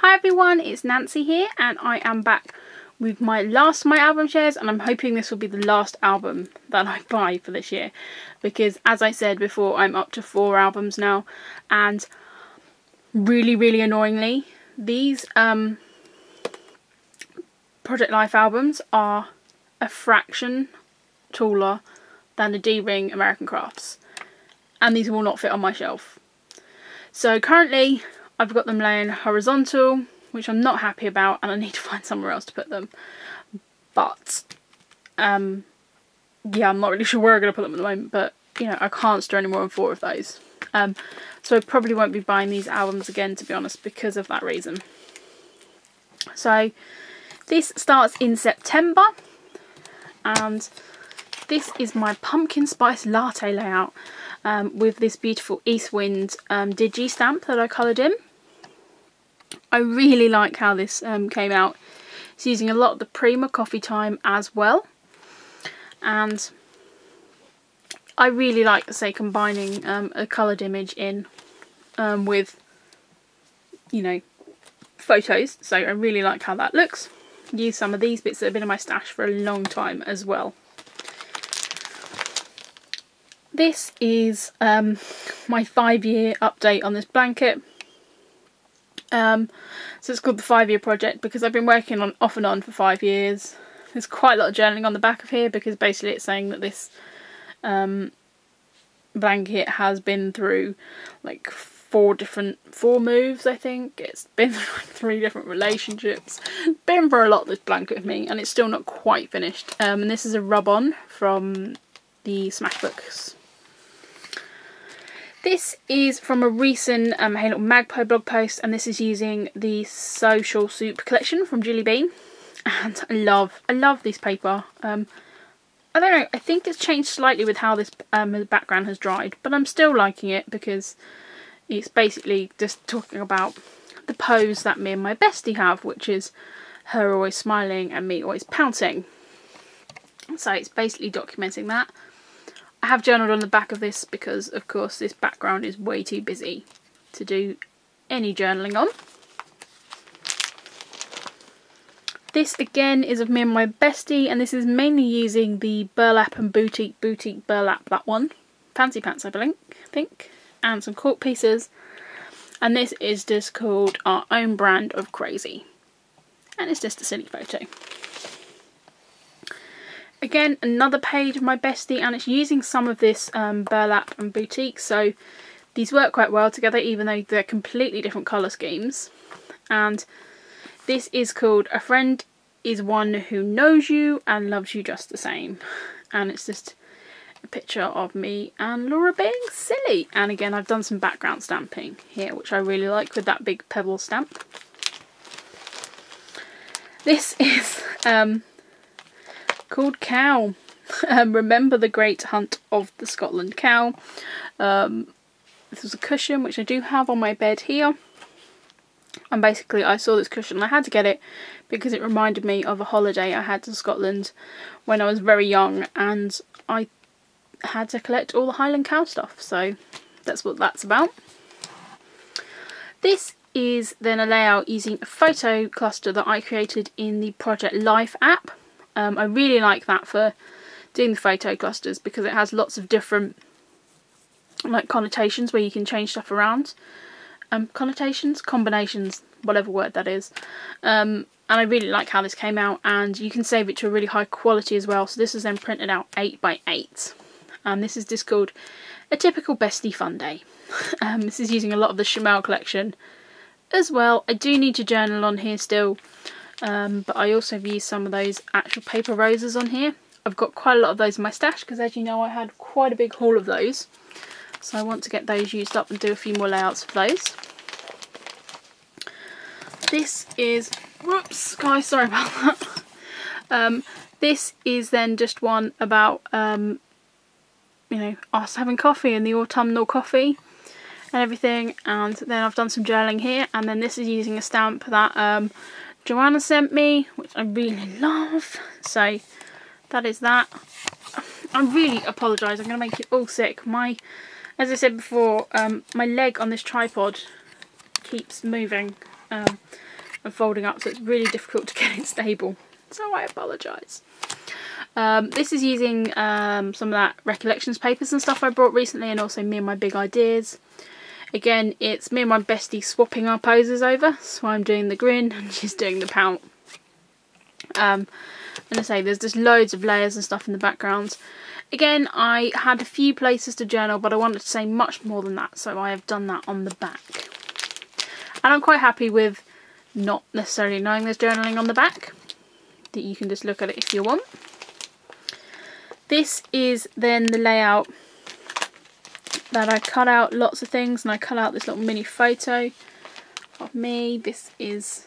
Hi everyone, it's Nancy here and I am back with my last of my album shares, and I'm hoping this will be the last album that I buy for this year because, as I said before, I'm up to 4 albums now, and really annoyingly these Project Life albums are a fraction taller than the D-Ring American Crafts, and these will not fit on my shelf. So currently I've got them laying horizontal, which I'm not happy about, and I need to find somewhere else to put them. But yeah, I'm not really sure where I'm going to put them at the moment, but you know, I can't store any more than 4 of those. So I probably won't be buying these albums again, to be honest, because of that reason. So this starts in September, and this is my pumpkin spice latte layout with this beautiful East Wind digi stamp that I coloured in. I really like how this came out. It's using a lot of the Prima Coffee Time as well, and I really like, say, combining a coloured image in with, you know, photos. So I really like how that looks. Use some of these bits that have been in my stash for a long time as well. This is my 5-year update on this blanket. So it's called the 5-year project because I've been working on off and on for 5 years. There's quite a lot of journaling on the back of here because basically it's saying that this blanket has been through like 4 moves, I think. It's been through like 3 different relationships. It's been for a lot, this blanket with me, and it's still not quite finished. And this is a rub-on from the Smashbooks. This is from a recent Hey Little Magpie blog post, and this is using the Social Soup collection from Julie Bean, and I love this paper. I don't know, I think it's changed slightly with how this the background has dried, but I'm still liking it because it's basically just talking about the pose that me and my bestie have, which is her always smiling and me always pouting. So it's basically documenting that. I have journaled on the back of this because, of course, this background is way too busy to do any journaling on. This, again, is of me and my bestie, and this is mainly using the Burlap and Boutique Burlap, that one. Fancy Pants, I think, and some cork pieces. And this is just called Our Own Brand of Crazy. And it's just a silly photo. Again, another page of my bestie, and it's using some of this Burlap and Boutique, so these work quite well together even though they're completely different colour schemes. And this is called A Friend is One Who Knows You and Loves You Just the Same. And it's just a picture of me and Laura being silly. And again, I've done some background stamping here, which I really like with that big pebble stamp. This is called Cow. Remember the Great Hunt of the Scotland Cow. This was a cushion which I do have on my bed here, and basically I saw this cushion and I had to get it because it reminded me of a holiday I had to Scotland when I was very young, and I had to collect all the Highland cow stuff, so that's what that's about. This is then a layout using a photo cluster that I created in the Project Life app. I really like that for doing the photo clusters because it has lots of different like connotations where you can change stuff around. Combinations, whatever word that is. And I really like how this came out, and you can save it to a really high quality as well. So this is then printed out 8x8. And this is just called A Typical Bestie Fun Day. This is using a lot of the Chamel collection as well. I do need to journal on here still. But I also have used some of those actual paper roses on here. I've got quite a lot of those in my stash because, as you know, I had quite a big haul of those. So I want to get those used up and do a few more layouts of those. This is, whoops guys, sorry about that. This is then just one about, you know, us having coffee and the autumnal coffee and everything. And then I've done some journaling here, and then this is using a stamp that Joanna sent me, which I really love. So that is that. I really apologise, I'm going to make it all sick. As I said before, my leg on this tripod keeps moving. and folding up, so it's really difficult to get it stable. So I apologise. This is using some of that recollections papers and stuff I brought recently, and also me and my big ideas. Again, it's me and my bestie swapping our poses over, so I'm doing the grin and she's doing the pout. And I say there's just loads of layers and stuff in the background. Again, I had a few places to journal, but I wanted to say much more than that, so I have done that on the back. And I'm quite happy with not necessarily knowing there's journaling on the back, that you can just look at it if you want. This is then the layout that I cut out lots of things, and I cut out this little mini photo of me. This is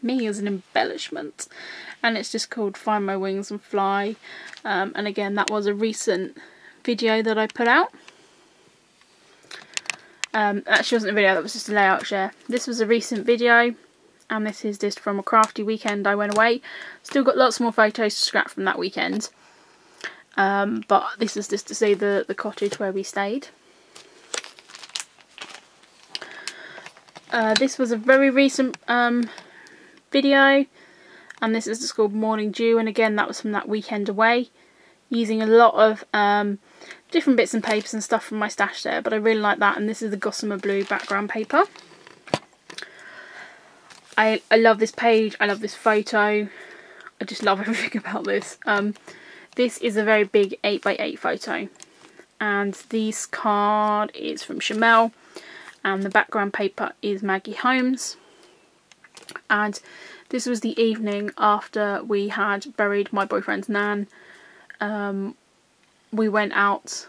me as an embellishment, and it's just called Find My Wings and Fly. And again, that was a recent video that I put out. Actually wasn't a video, that was just a layout share. This was a recent video, and this is just from a crafty weekend I went away. Still got lots more photos to scrap from that weekend. But this is just to see the cottage where we stayed. This was a very recent video, and this is just called Morning Dew, and again that was from that weekend away, using a lot of different bits and papers and stuff from my stash there, but I really like that. And this is the Gossamer Blue background paper. I love this page, I love this photo, I just love everything about this. This is a very big 8x8 photo, and this card is from Chamel, and the background paper is Maggie Holmes. And this was the evening after we had buried my boyfriend's nan. We went out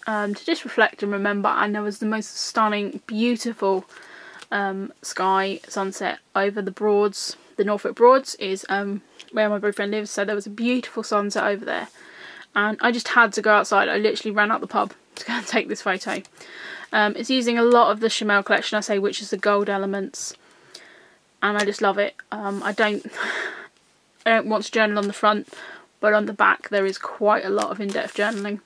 to just reflect and remember, and there was the most stunning, beautiful sky sunset over the Broads. The Norfolk Broads is where my boyfriend lives, so there was a beautiful sunset over there, and I just had to go outside. I literally ran out the pub to go and take this photo. It's using a lot of the Chamel collection, I say, which is the gold elements, and I just love it. I don't want to journal on the front, but on the back there is quite a lot of in-depth journaling,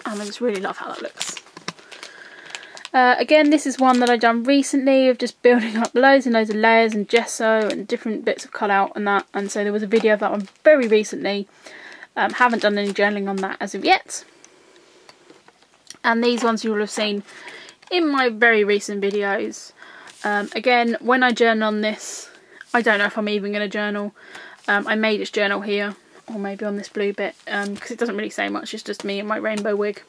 and I just really love how that looks. Again, this is one that I've done recently of just building up loads and loads of layers and gesso and different bits of cut out and that, and so there was a video of that one very recently. Haven't done any journaling on that as of yet. And these ones you will have seen in my very recent videos. Again, when I journal on this, I don't know if I'm even going to journal. I may just journal here, or maybe on this blue bit, because it doesn't really say much, it's just me and my rainbow wig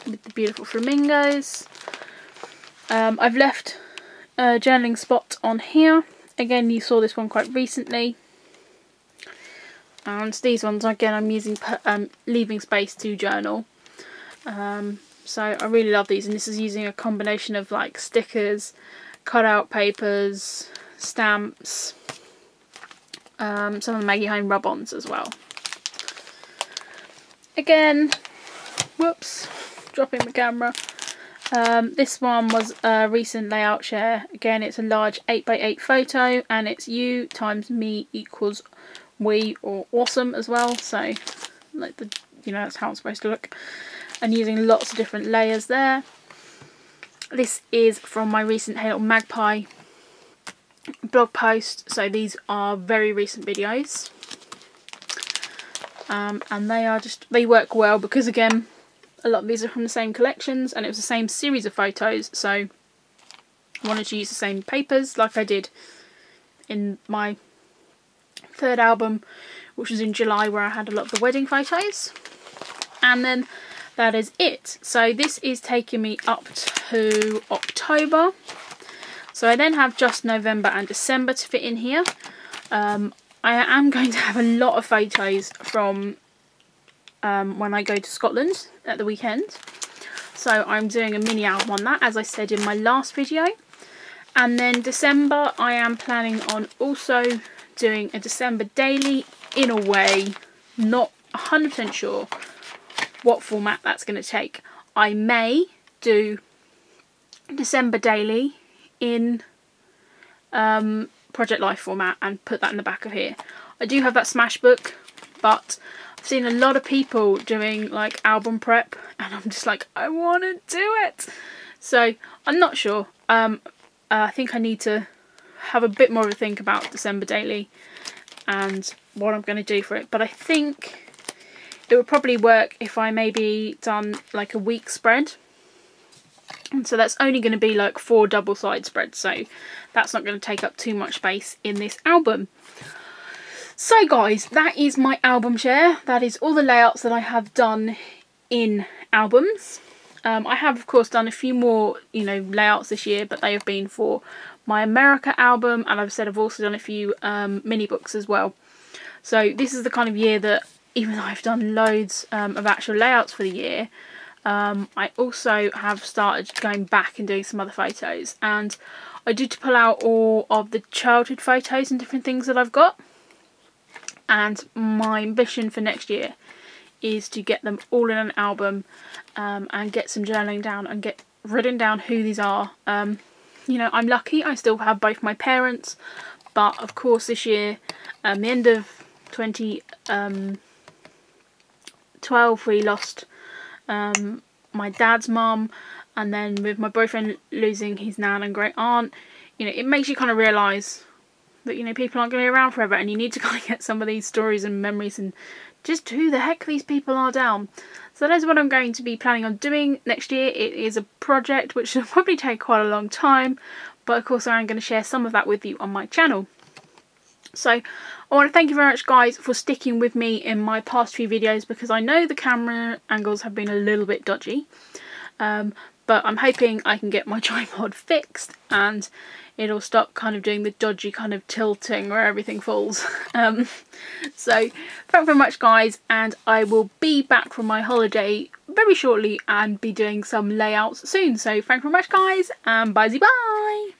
with the beautiful flamingos. I've left a journaling spot on here. Again, you saw this one quite recently. And these ones, again, I'm using leaving space to journal. So I really love these, and this is using a combination of like stickers, cut out papers, stamps, some of the Maggie Home rub-ons as well. Again, whoops, dropping the camera. This one was a recent layout share. Again, it's a large 8x8 photo, and it's you times me equals we or awesome as well. So, like the, you know, that's how it's supposed to look. And using lots of different layers there. This is from my recent Hey Little Magpie blog post. So these are very recent videos. And they are just, they work well because again, a lot of these are from the same collections and it was the same series of photos. So I wanted to use the same papers like I did in my third album, which was in July, where I had a lot of the wedding photos. And then that is it. So this is taking me up to October. So I then have just November and December to fit in here. I am going to have a lot of photos from when I go to Scotland at the weekend. So I'm doing a mini album on that, as I said in my last video. And then December, I am planning on also doing a December daily in a way. Not 100% sure what format that's going to take. I may do December daily in Project Life format and put that in the back of here. I do have that smash book, but I've seen a lot of people doing like album prep and I'm just like, I want to do it. So I'm not sure. I think I need to have a bit more of a think about December daily and what I'm going to do for it. But I think it would probably work if I maybe done like a week spread. And so that's only going to be like 4 double-side spreads, so that's not going to take up too much space in this album. So guys, that is my album share. That is all the layouts that I have done in albums. I have of course done a few more, you know, layouts this year, but they have been for my America album, and I've also done a few mini books as well. So this is the kind of year that, even though I've done loads of actual layouts for the year, I also have started going back and doing some other photos, and I did pull out all of the childhood photos and different things that I've got, and my ambition for next year is to get them all in an album and get some journaling down and get written down who these are. You know, I'm lucky I still have both my parents, but of course this year, the end of 2012, we lost my dad's mum, and then with my boyfriend losing his nan and great aunt, you know, it makes you kind of realise that, you know, people aren't going to be around forever, and you need to kind of get some of these stories and memories and just who the heck these people are down. So that's what I'm going to be planning on doing next year. It is a project which will probably take quite a long time, but of course I am going to share some of that with you on my channel. So I want to thank you very much guys for sticking with me in my past few videos, because I know the camera angles have been a little bit dodgy, but I'm hoping I can get my tripod fixed and it'll stop kind of doing the dodgy kind of tilting where everything falls. So thank you very much guys, and I will be back from my holiday very shortly and be doing some layouts soon. So thank you very much guys, and bye-bye.